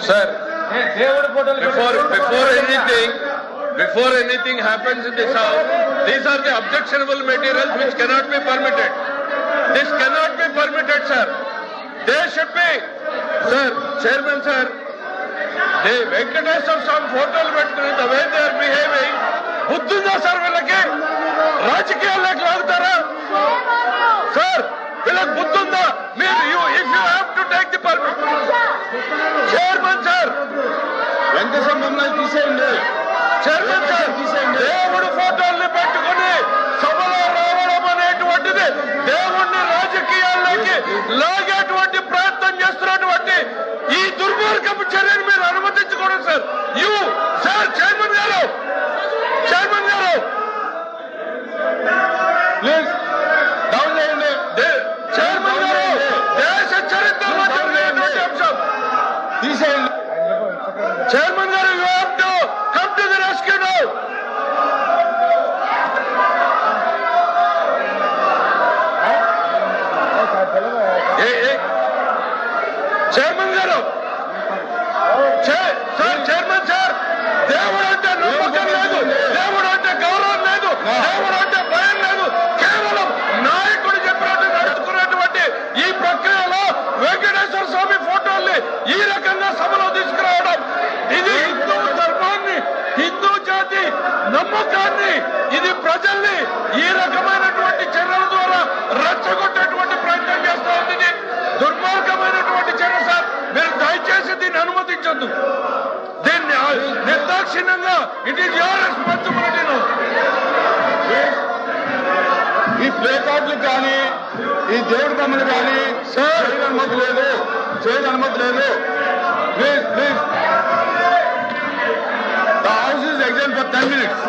Sir, before anything happens in this house, these are the objectionable materials which cannot be permitted. This cannot be permitted, sir. They should be, sir, Chairman, sir. The Venkateswara Swami photos పెట్టుకుని the way they are behaving, బుద్ధుందా sir వీళ్ళకి? రాజకీయాల్లోకి లాగుతారా sir? వీళ్ళకి బుద్ధుందా? మీరు if you have to take the permit, chairman sir, Venkateswara తీసేయండి. Chairman sir, దేవుడు ఫోటోల్ని పెట్టుకుని సభలో రావడం అనేటువంటిది దేవుణ్ణి రాజకీయాల్లోకి లాగేటువంటి ప్రయత్నం చేస్తున్నటువంటి ఈ దుర్మార్గపు చర్యను మీరు అనుమతించకూడదు సార్. సార్ చైర్మన్ గారు, ప్లీజ్ డౌన్ చేయండి. చైర్మన్ గారు, దేశ చరిత్రలో జరిగినటువంటి అంశం తీసేయండి. చైర్మన్ గారు, you have to come to the rescue now. Chairman గారు, సార్ చైర్మన్ సార్, దేవుడు అంటే నమ్మకం లేదు, దేవుడు అంటే గౌరవం లేదు, దేవుడు అంటే భయం లేదు. కేవలం నాయకుడు చెప్పినట్టు నడుచుకున్నటువంటి ఈ ప్రక్రియలో వెంకటేశ్వర స్వామి ఫోటోల్ని ఈ రకంగా సభలో తీసుకురావడం, ఇది హిందూ ధర్మాన్ని, హిందూ జాతి నమ్మకాన్ని, ఇది ప్రజల్ని ఈ రకమైనటువంటి చర్యల ద్వారా రెచ్చగొట్టేటువంటి ప్రయత్నం చేస్తూ ఉంది. ఇది దుర్మార్గమైనటువంటి చర్య సార్. మీరు దయచేసి దీన్ని అనుమతించొద్దు. దీన్ని నిర్దాక్షిణ్యంగా ఇట్ ఈస్ యువర్ రెస్పాన్సిబిలిటీ. ఈ ప్లే కార్డులు కానీ ఈ దేవుడి బొమ్మలు కానీ చేయని అనుమతి లేదు. Please the house is exam for 10 minutes.